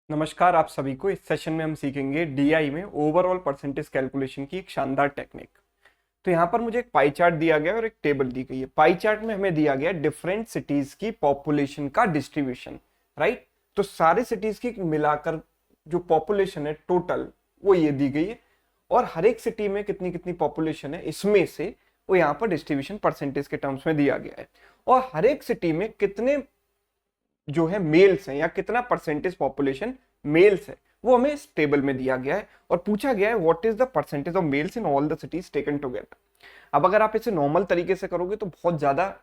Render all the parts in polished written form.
नमस्कार आप सभी को। इस सेशन में हम सीखेंगे डीआई में ओवरऑल परसेंटेज कैलकुलेशन की एक शानदार टेक्निक। तो यहाँ पर मुझे एक पाई चार्ट दिया गया है और एक टेबल दी गई है। पाई चार्ट में हमें दिया गया है डिफरेंट सिटीज की पॉपुलेशन का डिस्ट्रीब्यूशन, राइट। तो सारे सिटीज की मिलाकर जो पॉपुलेशन है टोटल वो ये दी गई है, और हर एक सिटी में कितनी कितनी पॉपुलेशन है इसमें से वो यहाँ पर डिस्ट्रीब्यूशन परसेंटेज के टर्म्स में दिया गया है। और हर एक सिटी में कितने जो है मेल्स हैं या कितना परसेंटेज पॉपुलेशन मेल्स है वो हमें इस टेबल में दिया गया है। और पूछा गया है what is the percentage of males in all the cities taken together. अब अगर आप इसे नॉर्मल तरीके से करोगे तो बहुत ज्यादा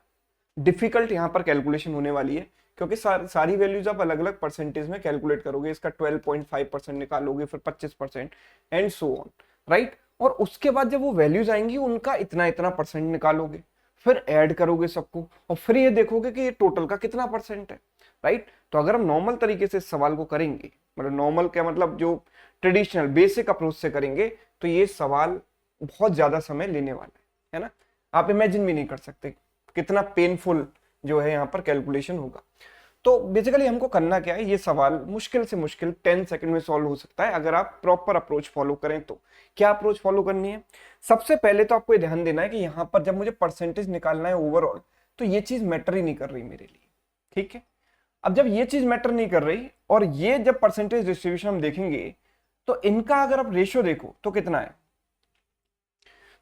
डिफिकल्ट यहाँ पर कैलकुलेशन होने वाली है, क्योंकि सारी वैल्यूज आप अलग अलग परसेंटेज में कैलकुलेट करोगे। इसका 12.5% निकालोगे, फिर 25% एंड सो ऑन, राइट। और उसके बाद जब वो वैल्यूज आएंगी उनका इतना इतना परसेंट निकालोगे, फिर ऐड करोगे सबको, और फिर ये देखोगे कि ये टोटल का कितना परसेंट है, राइट। तो अगर हम नॉर्मल तरीके से इस सवाल को करेंगे, मतलब नॉर्मल क्या मतलब जो ट्रेडिशनल बेसिक अप्रोच से करेंगे, तो ये सवाल बहुत ज्यादा समय लेने वाला है ना। आप इमेजिन भी नहीं कर सकते कितना पेनफुल जो है यहाँ पर कैलकुलेशन होगा। तो बेसिकली हमको करना क्या है, ये सवाल मुश्किल से मुश्किल 10 सेकंड में सॉल्व हो सकता है अगर आप प्रॉपर अप्रोच फॉलो करें। तो क्या अप्रोच फॉलो करनी है? सबसे पहले तो आपको ये ध्यान देना है कि यहाँ पर जब मुझे परसेंटेज निकालना है ओवरऑल, तो ये चीज मैटर ही नहीं कर रही मेरे लिए, ठीक है। अब जब ये चीज मैटर नहीं कर रही और ये जब परसेंटेज डिस्ट्रीब्यूशन हम देखेंगे, तो इनका अगर आप रेशियो देखो तो कितना है,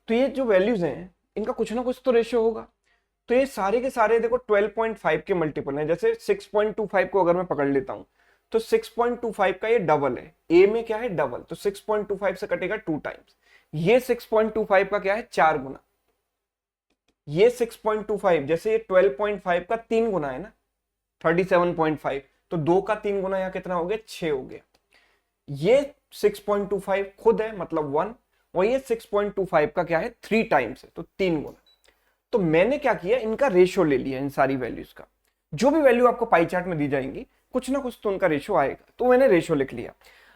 तो ये जो वैल्यूज हैं इनका कुछ ना कुछ तो रेशियो होगा। तो ये सारे के सारे देखो 12.5 के मल्टीपल हैं। जैसे 6.25 को अगर मैं पकड़ लेता हूं तो 6.25 का ये डबल है। ए में क्या है? डबल। तो 6.25 से कटेगा 2 टाइम्स। ये 6.25 का क्या है? 4 गुना। ये 6.25 जैसे ये 12.5 का 3 गुना है ना, 37.5। तो 2 का 3 गुना यहाँ कितना हो गया? 6 हो गया। ये 6.25 खुद है मतलब 1, और ये 6.25 का क्या है? 3 टाइम्स है, तो 3 गुना। तो मैंने क्या किया, इनका रेशियो ले लिया इन सारी वैल्यूज का। जो भी वैल्यू आपको पाई चार्ट में दी जाएंगी कुछ ना कुछ तो उनका रेशियो आएगा, तो मैंने रेशियो लिख लिया।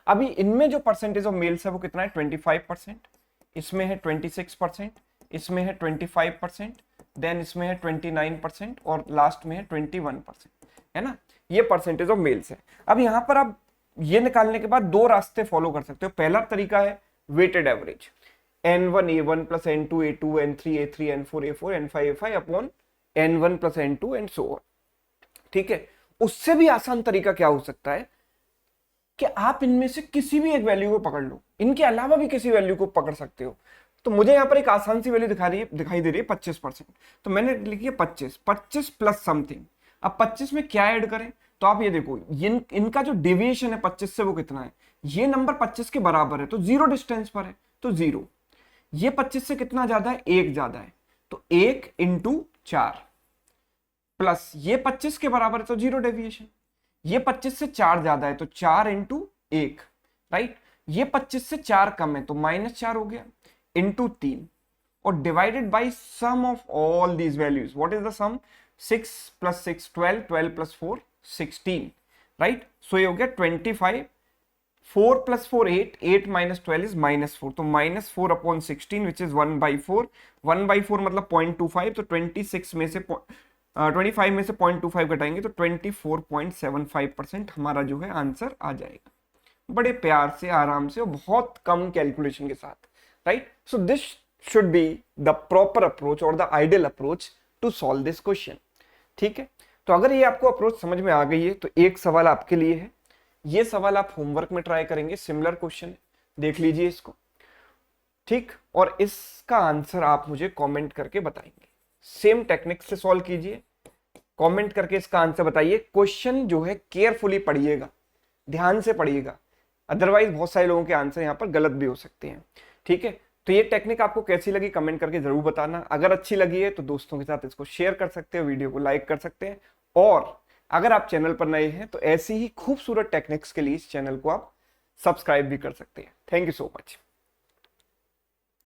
अभी इनमें जो परसेंटेज ऑफ मेल्स है वो कितना है? 25%, इसमें है 26%, इसमें है 25%, देन इसमें है 29% और लास्ट में है 21%, है ना। ये परसेंटेज ऑफ मेल्स है। अब यहां पर आप ये निकालने के बाद दो रास्ते फॉलो कर सकते हो। पहला तरीका है weighted average, n1 a1 plus n2 a2 n3 a3 n4 a4 n5 a5 upon n1 plus n2 and so on, ठीक है। उससे भी आसान तरीका क्या हो सकता है कि आप इनमें से किसी भी एक वैल्यू को पकड़ लो, इनके अलावा भी किसी वैल्यू को पकड़ सकते हो। तो मुझे यहाँ पर एक आसान सी वैल्यू दिखाई दे रही है 25%, तो मैंने लिखी है 25 प्लस समथिंग। अब 25 में क्या ऐड करें? तो आप ये देखो इनका जो डेविएशन है 25 से वो कितना है? ये नंबर 25 के बराबर है तो जीरो डिस्टेंस पर है, तो जीरो। ये 25 से कितना ज्यादा है? 1 ज्यादा है, तो 1 इंटू 4 प्लस ये 25 के बराबर है तो जीरो डेविएशन। ये 25 से 4 ज्यादा है तो 4 इंटू 1, राइट। ये 25 से 4 कम है तो -4 हो गया, इंटू 3 और divided by sum of all these values. What is the sum? 6 plus 6 12, 12 plus 4 16, right. So ये हो गया 25। 4 प्लस 4 8, 8 माइनस 12 इज -4, तो -4 अपॉन 16 विच इज 1/4। 1/4 मतलब 0.25, तो 26 में से 25 में से 0.25 घटाएंगे तो 24.75% हमारा जो है आंसर आ जाएगा, बड़े प्यार से, आराम से और बहुत कम कैलकुलेशन के साथ, right. So this should be the proper approach और the ideal approach to solve this question, ठीक है। तो अगर ये आपको अप्रोच समझ में आ गई है तो एक सवाल आपके लिए है। ये सवाल आप होमवर्क में ट्राई करेंगे, सिमिलर क्वेश्चन है, देख लीजिए इसको, ठीक। और इसका आंसर आप मुझे कमेंट करके बताएंगे। सेम टेक्निक से सॉल्व कीजिए, कमेंट करके इसका आंसर बताइए। क्वेश्चन जो है केयरफुली पढ़िएगा, ध्यान से पढ़िएगा, अदरवाइज बहुत सारे लोगों के आंसर यहाँ पर गलत भी हो सकते हैं, ठीक है। तो ये टेक्निक आपको कैसी लगी कमेंट करके जरूर बताना। अगर अच्छी लगी है तो दोस्तों के साथ इसको शेयर कर सकते हो, वीडियो को लाइक कर सकते हैं, और अगर आप चैनल पर नए हैं तो ऐसी ही खूबसूरत टेक्निक्स के लिए इस चैनल को आप सब्सक्राइब भी कर सकते हैं। Thank you so much.